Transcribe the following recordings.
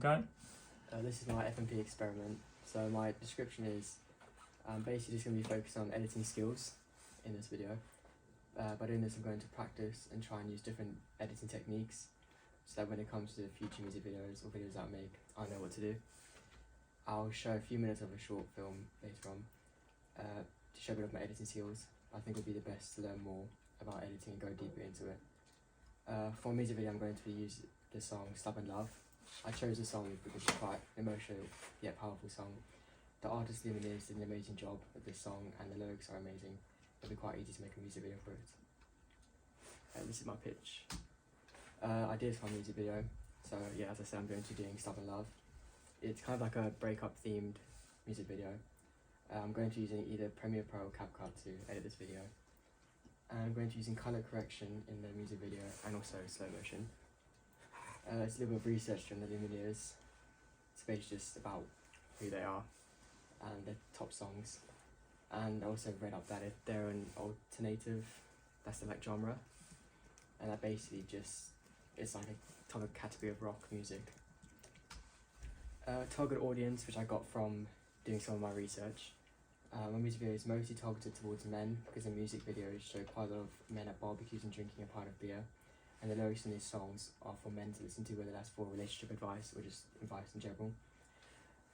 Go. This is my FMP experiment. So my description is basically just going to be focused on editing skills in this video. By doing this I'm going to practice and try and use different editing techniques so that when it comes to future music videos or videos that I make, I know what to do. I'll show a few minutes of a short film later on to show a bit of my editing skills. I think it would be the best to learn more about editing and go deeper into it. For a music video I'm going to use the song Stubborn Love. I chose the song because it's quite an emotional yet powerful song. The artist Lumineers did an amazing job with this song and the lyrics are amazing. It'll be quite easy to make a music video for it. This is my pitch. Ideas for my music video. So yeah, as I said, I'm going to be doing Stubborn Love. It's kind of like a breakup themed music video. I'm going to be using either Premiere Pro or CapCut to edit this video. And I'm going to be using colour correction in the music video and also slow motion. It's a little bit of research on the Lumineers. It's basically just about who they are and their top songs. And I also read up that they're an alternative, that's the like genre. And that basically just, it's like a type of category of rock music. Target audience, which I got from doing some of my research. My music video is mostly targeted towards men because the music videos show quite a lot of men at barbecues and drinking a pint of beer. And the lyrics in these songs are for men to listen to, whether that's for relationship advice or just advice in general.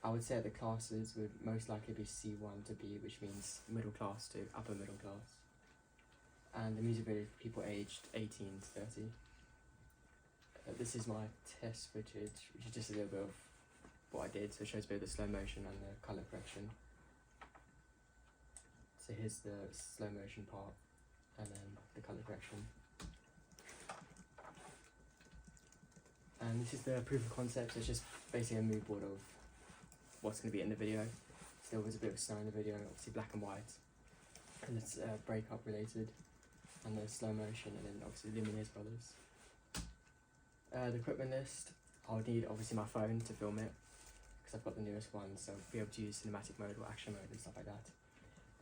I would say that the classes would most likely be C1 to B, which means middle class to upper middle class. And the music video is for people aged 18 to 30. This is my test footage, which is just a little bit of what I did. So it shows a bit of the slow motion and the colour correction. So here's the slow motion part and then the colour correction. And this is the proof of concept. So it's just basically a mood board of what's going to be in the video. Still there's a bit of snow in the video, obviously black and white. And it's breakup related. And the slow motion and then obviously Lumineers Brothers. The equipment list, I'll need obviously my phone to film it because I've got the newest one, so I'll be able to use cinematic mode or action mode and stuff like that.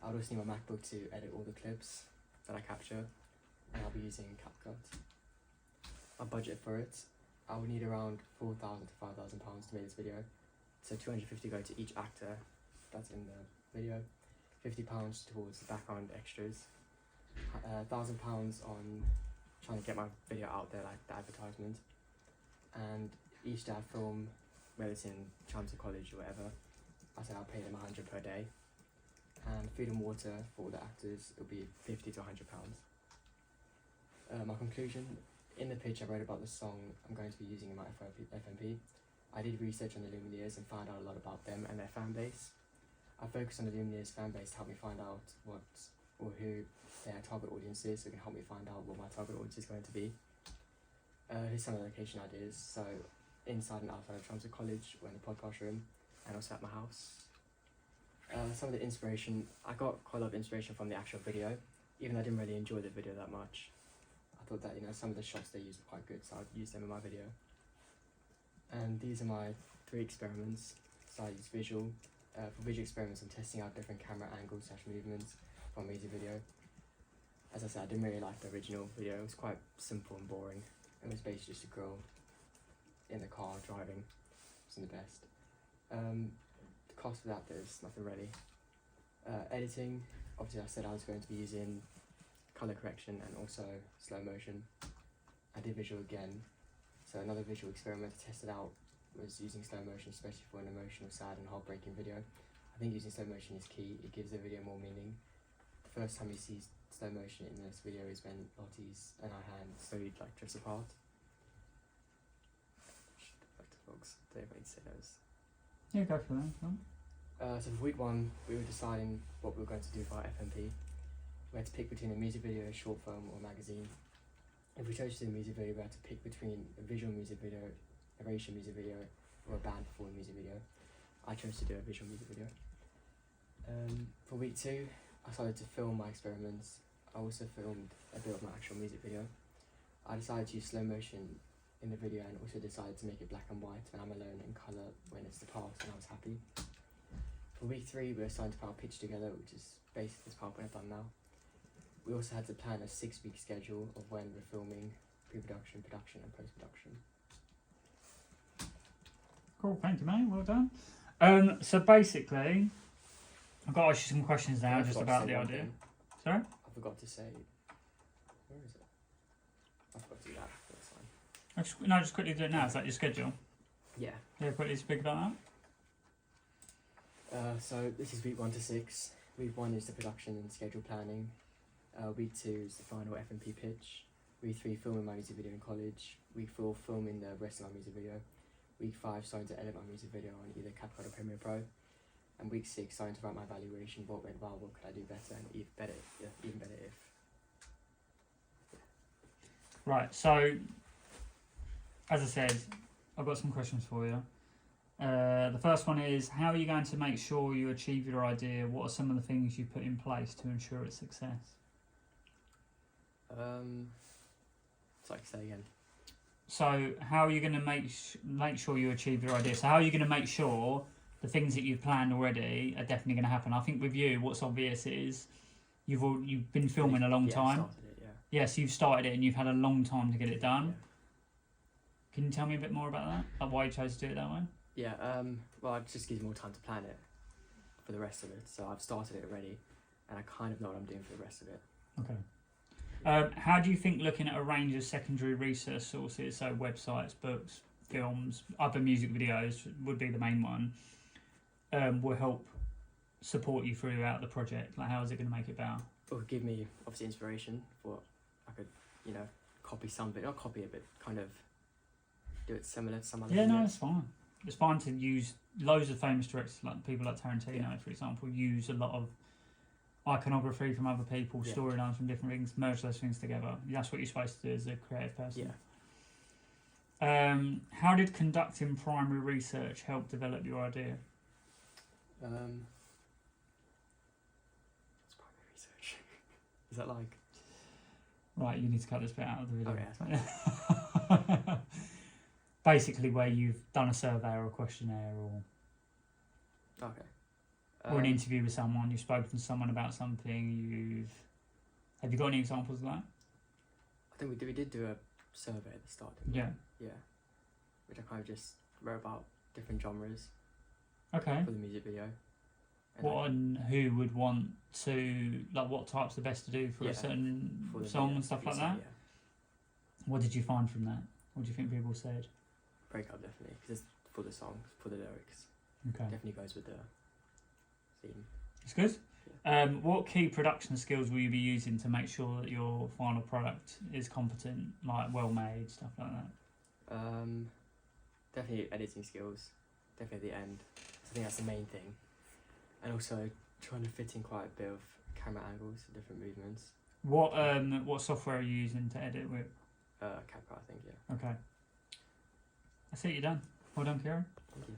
I'll also need my MacBook to edit all the clips that I capture, and I'll be using CapCut. I'll budget for it. I will need around £4,000 to £5,000 to make this video. So £250 go to each actor that's in the video, £50 towards the background extras, £1,000 on trying to get my video out there, like the advertisement, and each day I film, whether it's in Chelmsford College or whatever, I say I'll pay them £100 per day, and food and water for all the actors will be £50 to £100. My conclusion, in the pitch I wrote about the song I'm going to be using in my FMP. I did research on the Lumineers and found out a lot about them and their fan base. I focused on the Lumineers fan base to help me find out what or who their target audience is, so it can help me find out what my target audience is going to be. Here's some of the location ideas. So inside and outside of Chelmsford College, or in the podcast room, and also at my house. Some of the inspiration, I got quite a lot of inspiration from the actual video, even though I didn't really enjoy the video that much. I thought that, some of the shots they used were quite good, so I'd use them in my video. And these are my 3 experiments. So I use visual. For visual experiments, I'm testing out different camera angles / movements for a music video. As I said, I didn't really like the original video. It was quite simple and boring. It was basically just a girl in the car driving. It wasn't the best. The cost of that, there's nothing really. Editing, obviously I said I was going to be using colour correction and also slow motion. I did visual again. So another visual experiment to test it out was using slow motion, especially for an emotional, sad and heartbreaking video. I think using slow motion is key. It gives the video more meaning. The first time you see slow motion in this video is when Lottie's and her hand slowly drifts apart. Back to vlogs. Don't even need to say those. Yeah, go for that. So for week 1, we were deciding what we were going to do for our FMP. We had to pick between a music video, a short film or a magazine. If we chose to do a music video, we had to pick between a visual music video, a racial music video, or a band performing music video. I chose to do a visual music video. For week 2, I started to film my experiments. I also filmed a bit of my actual music video. I decided to use slow motion in the video and also decided to make it black and white when I'm alone and colour when it's the past, and I was happy. For week 3, we were starting to put our pitch together, which is basically this PowerPoint I've done now. We also had to plan a 6-week schedule of when we're filming, pre-production, production and post-production. Cool. Thank you, mate. Well done. So basically, I've got to ask you some questions now, I just forgot to about say the one idea. thing. Sorry. I forgot to say. Where is it? I forgot to do that. That's fine. Just quickly do it now. Is that your schedule? Yeah. Yeah, quickly speak about So this is week 1 to 6. Week 1 is the production and schedule planning. Week 2 is the final F&P pitch. Week 3, filming my music video in college. Week 4, filming the rest of my music video. Week 5, starting to edit my music video on either CapCut or Premiere Pro. And week 6, starting to write my evaluation. What went well, what could I do better, and even better if. that. Right. So, as I said, I've got some questions for you. The first one is, how are you going to make sure you achieve your idea? What are some of the things you put in place to ensure its success? Sorry, say again. So, how are you going to make sure you achieve your idea? So, how are you going to make sure the things that you've planned already are definitely going to happen? I think with you, what's obvious is you've been filming a long time. Started it, yeah. Yes, you've started it and you've had a long time to get it done. Yeah. Can you tell me a bit more about that? Like why you chose to do it that way? Yeah, well, it just gives more time to plan it for the rest of it. So I've started it already, and I kind of know what I'm doing for the rest of it. Okay. How do you think looking at a range of secondary research sources, so websites, books, films, other music videos would be the main one, will help support you throughout the project? Like, how is it going to make it better? It would give me, obviously, inspiration for I could, copy something, not copy it, but kind of do it similar to some other Yeah, no, videos. it's fine. It's fine to use loads of famous directors, like people like Tarantino, Yeah. for example, use a lot of iconography from other people, Yeah. storylines from different things, merge those things together. That's what you're supposed to do as a creative person. Yeah. How did conducting primary research help develop your idea? It's primary research. Is that like? Right, you need to cut this bit out of the video. Okay. Basically, where you've done a survey or a questionnaire Okay. or an interview with someone, you've spoken to someone about something, have you got any examples of that? I think we did do a survey at the start. Didn't we? Yeah. Yeah. Which I kind of just wrote about different genres Okay. for the music video. And What and who would want to, like, what types are best to do for Yeah, a certain for the song video, and stuff like so, that? Yeah. What did you find from that? What do you think people said? Breakup definitely, because it's for the songs, for the lyrics. Okay. Definitely goes with the theme. It's good. What key production skills will you be using to make sure that your final product is competent, like well made, stuff like that? Definitely editing skills. Definitely at the end. I think that's the main thing. And also trying to fit in quite a bit of camera angles, different movements. What software are you using to edit with? CapCut, I think, yeah. Okay. That's it, you're done. Well done, Kieran. Thank you.